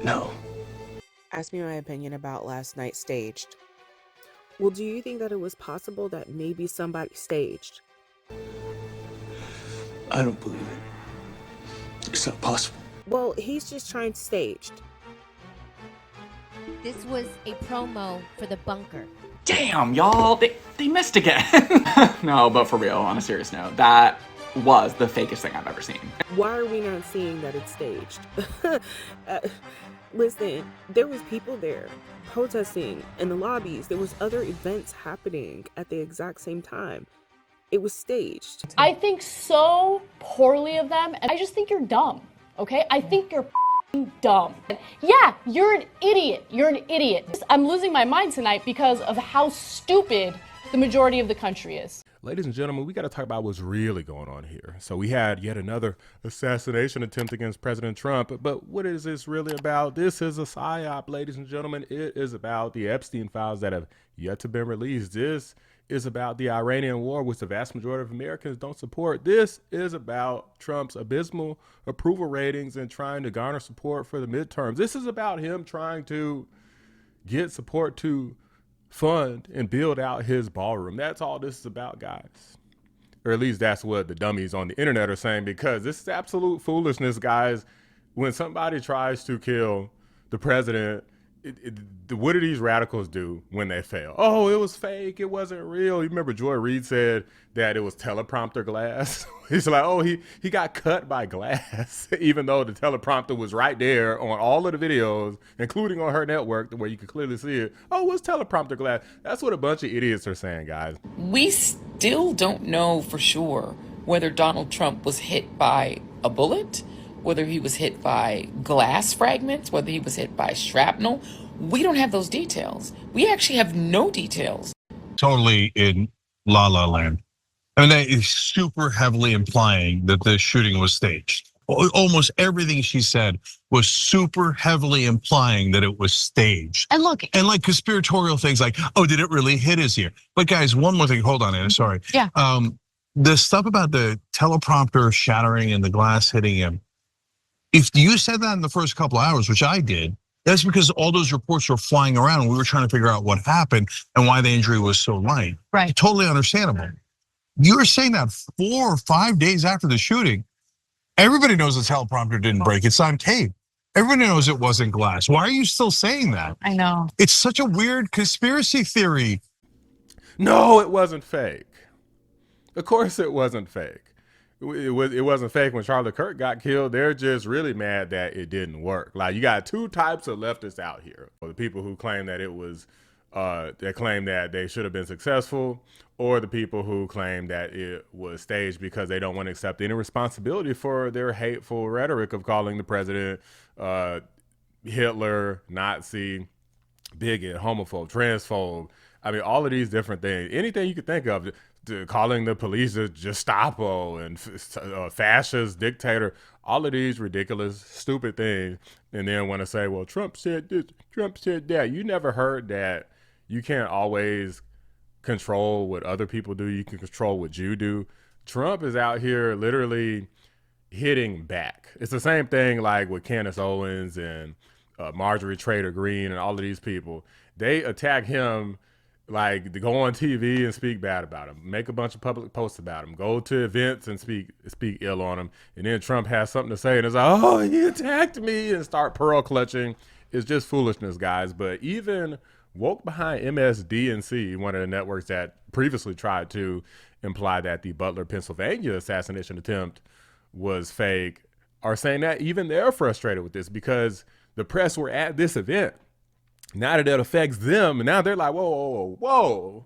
No. Ask me my opinion about last night's staged. Well, do you think that it was possible that maybe somebody staged? I don't believe it. It's not possible. Well, he's just trying to staged. This was a promo for the bunker. Damn, y'all, they missed again. No, but for real, on a serious note, that was the fakest thing I've ever seen. Why are we not seeing that it's staged? Listen, there was people there protesting in the lobbies. There was other events happening at the exact same time. It was staged. I think so poorly of them, and I just think you're dumb, okay? I think you're dumb. Yeah, you're an idiot. You're an idiot. I'm losing my mind tonight because of how stupid the majority of the country is. Ladies and gentlemen, we got to talk about what's really going on here. So we had yet another assassination attempt against President Trump. But what is this really about? This is a psyop, ladies and gentlemen. It is about the Epstein files that have yet to be released. This is about the Iranian war, which the vast majority of Americans don't support. This is about Trump's abysmal approval ratings and trying to garner support for the midterms. This is about him trying to get support to fund and build out his ballroom. That's all this is about, guys. Or at least that's what the dummies on the internet are saying, because this is absolute foolishness, guys. When somebody tries to kill the president, what do these radicals do when they fail? Oh, it was fake. It wasn't real. You remember Joy Reid said that it was teleprompter glass? He's like, oh, he got cut by glass, even though the teleprompter was right there on all of the videos, including on her network, where you could clearly see it. Oh, it was teleprompter glass. That's what a bunch of idiots are saying, guys. We still don't know for sure whether Donald Trump was hit by a bullet, whether he was hit by glass fragments, whether he was hit by shrapnel. We don't have those details. We actually have no details. Totally in La La Land. I mean, that is super heavily implying that the shooting was staged. Almost everything she said was super heavily implying that it was staged. And look, and like conspiratorial things like, oh, did it really hit his ear? But guys, one more thing. Hold on, Anna. Sorry. Yeah. The stuff about the teleprompter shattering and the glass hitting him. If you said that in the first couple of hours, which I did, that's because all those reports were flying around and we were trying to figure out what happened and why the injury was so light. Right. Totally understandable. You were saying that 4 or 5 days after the shooting. Everybody knows the teleprompter didn't break. It's on tape. Everybody knows it wasn't glass. Why are you still saying that? I know. It's such a weird conspiracy theory. No, it wasn't fake. Of course it wasn't fake. It wasn't fake when Charlie Kirk got killed. They're just really mad that it didn't work. Like, you got two types of leftists out here. The people who claim that it was, they claim that they should have been successful, or the people who claim that it was staged because they don't want to accept any responsibility for their hateful rhetoric of calling the president Hitler, Nazi, bigot, homophobe, transphobe. I mean, all of these different things. Anything you could think of. Calling the police a Gestapo and fascist dictator, all of these ridiculous, stupid things, and then want to say, well, Trump said this, Trump said that. You never heard that you can't always control what other people do. You can control what you do. Trump is out here literally hitting back. It's the same thing like with Candace Owens and Marjorie Taylor Greene and all of these people. They attack him, like, to go on TV and speak bad about him, make a bunch of public posts about him, go to events and speak ill on him, and then Trump has something to say and it's like, oh, he attacked me, and start pearl clutching. It's just foolishness, guys. But even woke behind MSDNC, one of the networks that previously tried to imply that the Butler, Pennsylvania assassination attempt was fake, are saying that even they're frustrated with this because the press were at this event. Now that it affects them, and now they're like, whoa, whoa, whoa,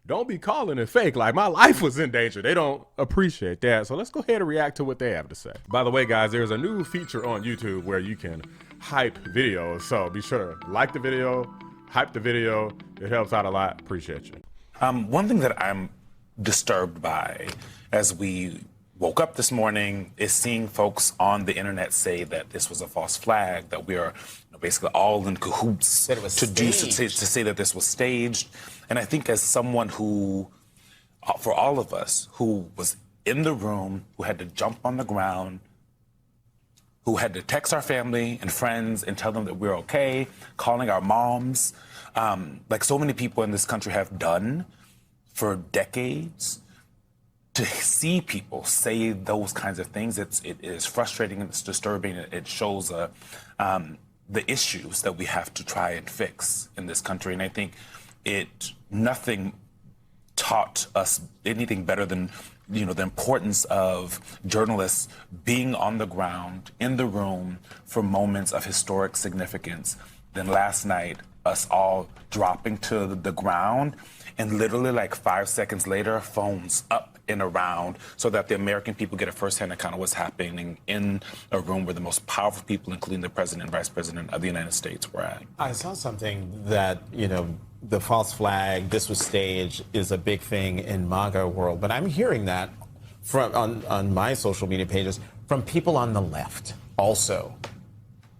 don't be calling it fake. Like, my life was in danger. They don't appreciate that. So let's go ahead and react to what they have to say. By the way, guys, there's a new feature on YouTube where you can hype videos. So be sure to like the video, hype the video. It helps out a lot. Appreciate you. One thing that I'm disturbed by as we woke up this morning is seeing folks on the internet say that this was a false flag, that we are basically all in cahoots to say that this was staged. And I think as someone who, for all of us, who was in the room, who had to jump on the ground, who had to text our family and friends and tell them that we're okay, calling our moms, like so many people in this country have done for decades. To see people say those kinds of things, it is frustrating and it's disturbing. It shows the issues that we have to try and fix in this country. And I think nothing taught us anything better than, you know, the importance of journalists being on the ground, in the room for moments of historic significance than last night, us all dropping to the ground and literally like 5 seconds later, phones up and around so that the American people get a firsthand account of what's happening in a room where the most powerful people, including the president and vice president of the United States, were at. I saw something that, you know, the false flag, this was staged, is a big thing in MAGA world. But I'm hearing that from on my social media pages from people on the left also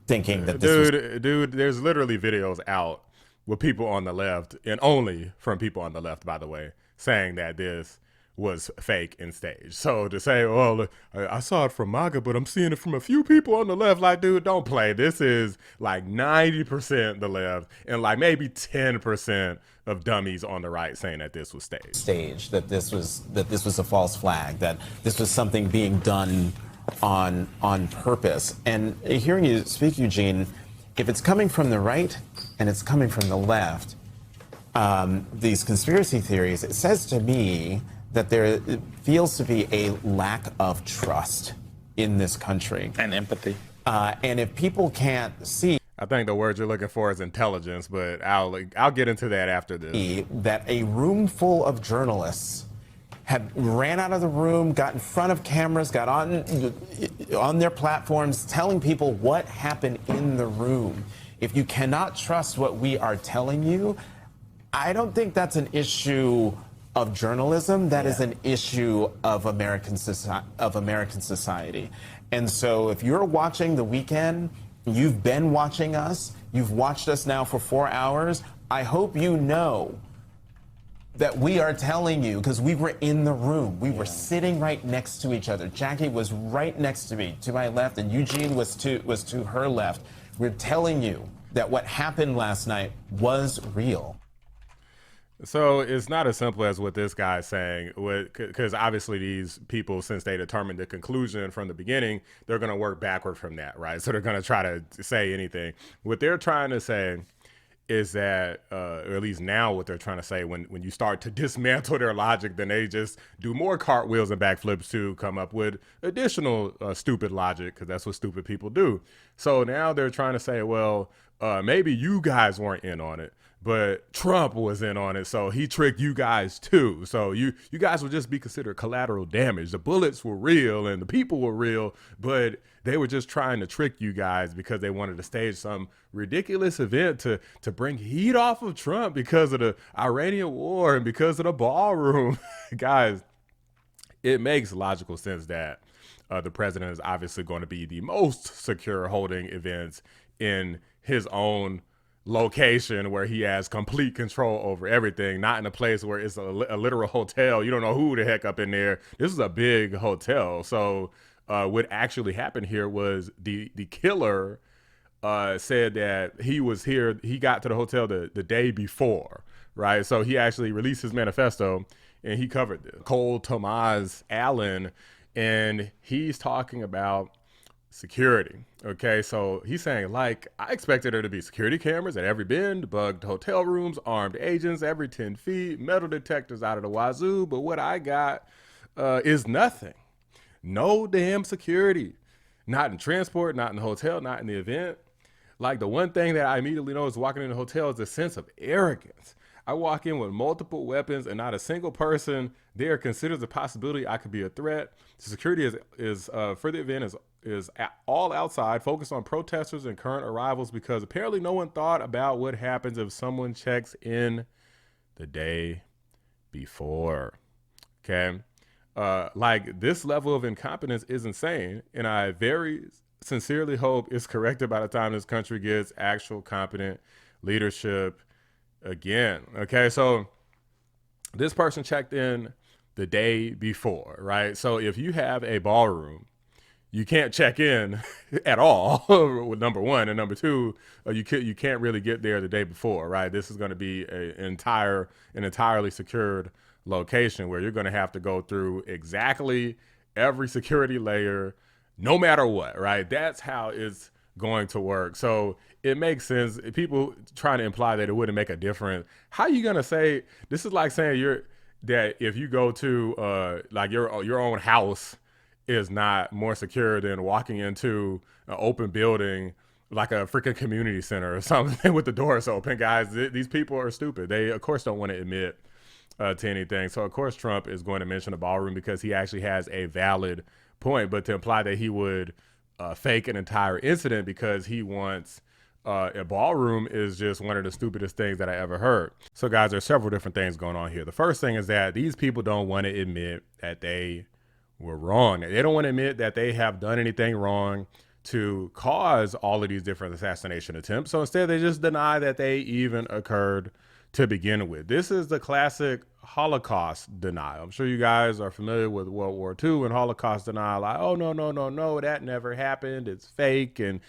thinking that this was... Dude, there's literally videos out with people on the left, and only from people on the left, by the way, saying that this was fake and staged. So to say, well, I saw it from MAGA, but I'm seeing it from a few people on the left, like, dude, don't play. This is like 90% the left and like maybe 10% of dummies on the right saying that this was staged. That this was a false flag, that this was something being done on purpose. And hearing you speak, Eugene, if it's coming from the right and it's coming from the left, these conspiracy theories, it says to me that there feels to be a lack of trust in this country. And empathy. And if people can't see... I think the word you're looking for is intelligence, but I'll get into that after this. That a room full of journalists ran out of the room, got in front of cameras, got on their platforms, telling people what happened in the room. If you cannot trust what we are telling you, I don't think that's an issue of journalism. That is an issue of American society. And so if you're watching The Weekend, you've been watching us, you've watched us now for 4 hours, I hope you know that we are telling you, because we were in the room. We were sitting right next to each other. Jackie was right next to me, to my left, and Eugene was to her left. We're telling you that what happened last night was real. So it's not as simple as what this guy's saying, because obviously these people, since they determined the conclusion from the beginning, they're going to work backward from that, right? So they're going to try to say anything. What they're trying to say is that, or at least now what they're trying to say, when you start to dismantle their logic, then they just do more cartwheels and backflips to come up with additional stupid logic, because that's what stupid people do. So now they're trying to say, well, maybe you guys weren't in on it, but Trump was in on it, so he tricked you guys too. So you guys would just be considered collateral damage. The bullets were real and the people were real, but they were just trying to trick you guys because they wanted to stage some ridiculous event to bring heat off of Trump because of the Iranian war and because of the ballroom. Guys, it makes logical sense that the president is obviously going to be the most secure holding events in his own location where he has complete control over everything, not in a place where it's a literal hotel. You don't know who the heck up in there. This is a big hotel. So what actually happened here was the killer said that he was here. He got to the hotel the day before, right? So he actually released his manifesto and he covered this. Cole Thomas Allen, and he's talking about security. Okay, so he's saying, like, I expected there to be security cameras at every bend, bugged hotel rooms, armed agents every 10 feet, metal detectors out of the wazoo, but what I got is nothing. No damn security. Not in transport, not in the hotel, not in the event. Like, the one thing that I immediately know is walking in the hotel is a sense of arrogance. I walk in with multiple weapons and not a single person there considers the possibility I could be a threat. The security is for the event is all outside, focused on protesters and current arrivals, because apparently no one thought about what happens if someone checks in the day before. Okay. Like, this level of incompetence is insane, and I very sincerely hope it's corrected by the time this country gets actual competent leadership again. Okay, so this person checked in the day before, right? So if you have a ballroom, you can't check in at all with number one, and number two, you can't really get there the day before, right? This is going to be an entirely secured location where you're going to have to go through exactly every security layer, no matter what, right? That's how it's going to work. So it makes sense. People trying to imply that it wouldn't make a difference. How are you going to say, this is like saying that if you go to like your own house is not more secure than walking into an open building like a freaking community center or something with the doors open. Guys, these people are stupid. They, of course, don't want to admit to anything. So, of course, Trump is going to mention the ballroom because he actually has a valid point. But to imply that he would fake an entire incident because he wants a ballroom is just one of the stupidest things that I ever heard. So, guys, there's several different things going on here. The first thing is that these people don't want to admit that they were wrong. They don't want to admit that they have done anything wrong to cause all of these different assassination attempts. So instead, they just deny that they even occurred to begin with. This is the classic Holocaust denial. I'm sure you guys are familiar with World War II and Holocaust denial. Like, oh, no, that never happened. It's fake. And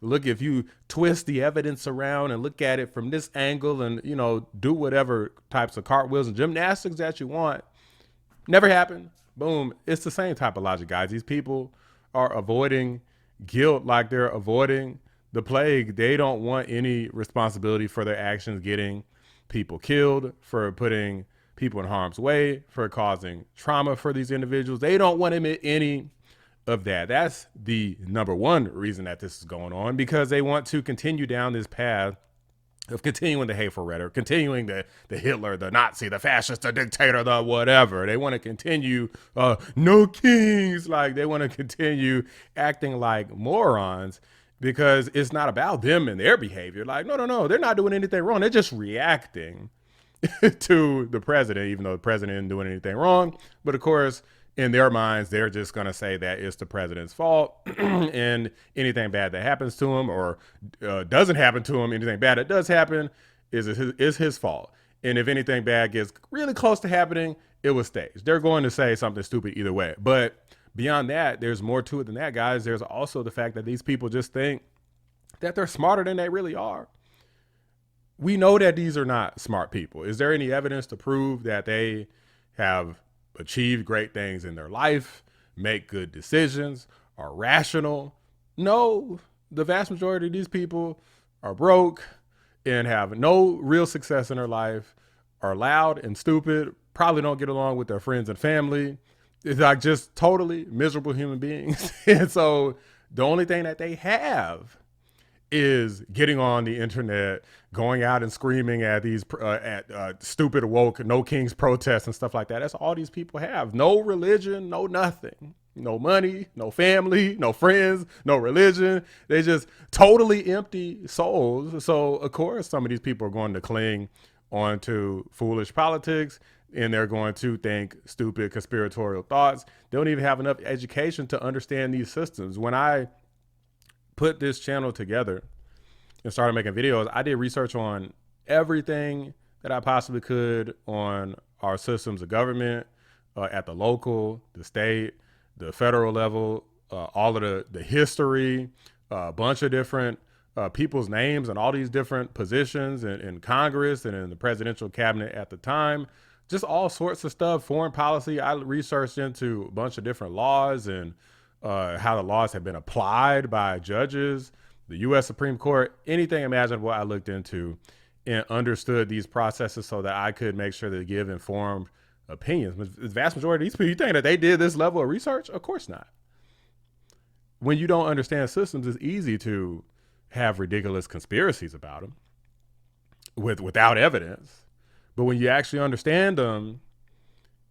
look, if you twist the evidence around and look at it from this angle and, do whatever types of cartwheels and gymnastics that you want, never happened. Boom. It's the same type of logic, guys. These people are avoiding guilt like they're avoiding the plague. They don't want any responsibility for their actions getting people killed, for putting people in harm's way, for causing trauma for these individuals. They don't want to admit any of that. That's the number one reason that this is going on, because they want to continue down this path of continuing the hateful rhetoric, continuing the Hitler, the Nazi, the fascist, the dictator, the whatever. They want to continue no kings. Like, they want to continue acting like morons because it's not about them and their behavior. Like, no, they're not doing anything wrong. They're just reacting to the president, even though the president isn't doing anything wrong. But of course, in their minds, they're just going to say that it's the president's fault and anything bad that happens to him or doesn't happen to him, anything bad that does happen is his fault. And if anything bad gets really close to happening, it was staged. They're going to say something stupid either way. But beyond that, there's more to it than that, guys. There's also the fact that these people just think that they're smarter than they really are. We know that these are not smart people. Is there any evidence to prove that they have achieve great things in their life, make good decisions, are rational? No, the vast majority of these people are broke and have no real success in their life, are loud and stupid, probably don't get along with their friends and family. It's like just totally miserable human beings. And so the only thing that they have is getting on the internet, going out and screaming at these stupid woke no kings protests and stuff like that. That's all these people have. No religion, no nothing, no money, no family, no friends, no religion. They just totally empty souls. So of course, some of these people are going to cling onto foolish politics and they're going to think stupid conspiratorial thoughts. They don't even have enough education to understand these systems. When I put this channel together and started making videos, I did research on everything that I possibly could on our systems of government at the local, the state, the federal level, all of the history, a bunch of different people's names and all these different positions in Congress and in the presidential cabinet at the time, just all sorts of stuff, foreign policy. I researched into a bunch of different laws and how the laws have been applied by judges, the U.S. Supreme Court, anything imaginable I looked into and understood these processes so that I could make sure to give informed opinions. But the vast majority of these people, you think that they did this level of research? Of course not. When you don't understand systems, it's easy to have ridiculous conspiracies about them without evidence. But when you actually understand them,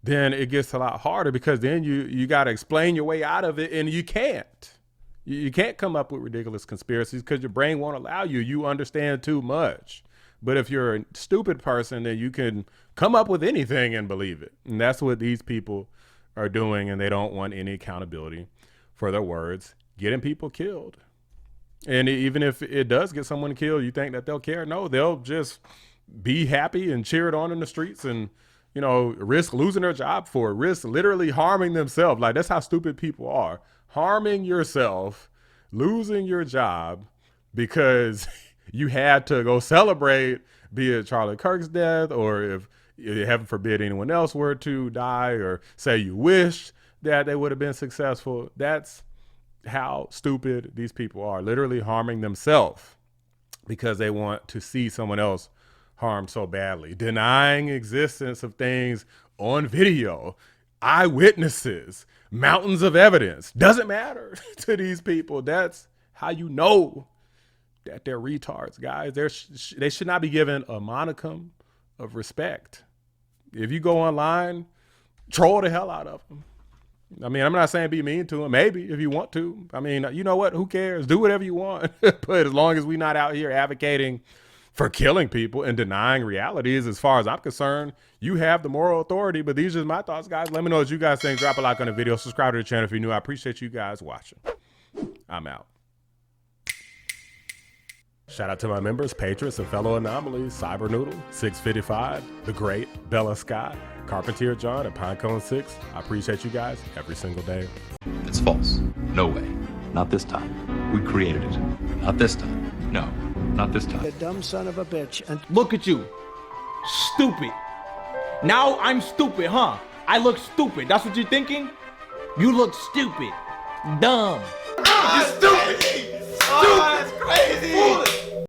then it gets a lot harder because then you got to explain your way out of it, and you can't. You can't come up with ridiculous conspiracies because your brain won't allow you. You understand too much. But if you're a stupid person, then you can come up with anything and believe it. And that's what these people are doing, and they don't want any accountability for their words, getting people killed. And even if it does get someone killed, you think that they'll care? No, they'll just be happy and cheer it on in the streets and risk losing their job for it, risk literally harming themselves. Like, that's how stupid people are. harming yourself, losing your job because you had to go celebrate, be it Charlie Kirk's death, or if, heaven forbid, anyone else were to die, or say you wish that they would have been successful. That's how stupid these people are, literally harming themselves because they want to see someone else harmed so badly, denying existence of things on video, eyewitnesses, mountains of evidence. Doesn't matter to these people. That's how you know that they're retards, guys. They should not be given a monicum of respect. If you go online, troll the hell out of them. I mean, I'm not saying be mean to them. Maybe if you want to. I mean, you know what? Who cares? Do whatever you want. But as long as we're not out here advocating for killing people and denying realities, as far as I'm concerned, you have the moral authority. But these are just my thoughts, guys. Let me know what you guys think. Drop a like on the video. Subscribe to the channel if you're new. I appreciate you guys watching. I'm out. Shout out to my members, patrons, and fellow anomalies: Cyber Noodle, 655, The Great, Bella Scott, Carpentier John, and Pinecone 6. I appreciate you guys every single day. It's false. No way. Not this time. We created it. Not this time. No, not this time. You dumb son of a bitch. And look at you. Stupid. Now I'm stupid, huh? I look stupid. That's what you're thinking? You look stupid. Dumb. You're stupid. Oh, that's crazy.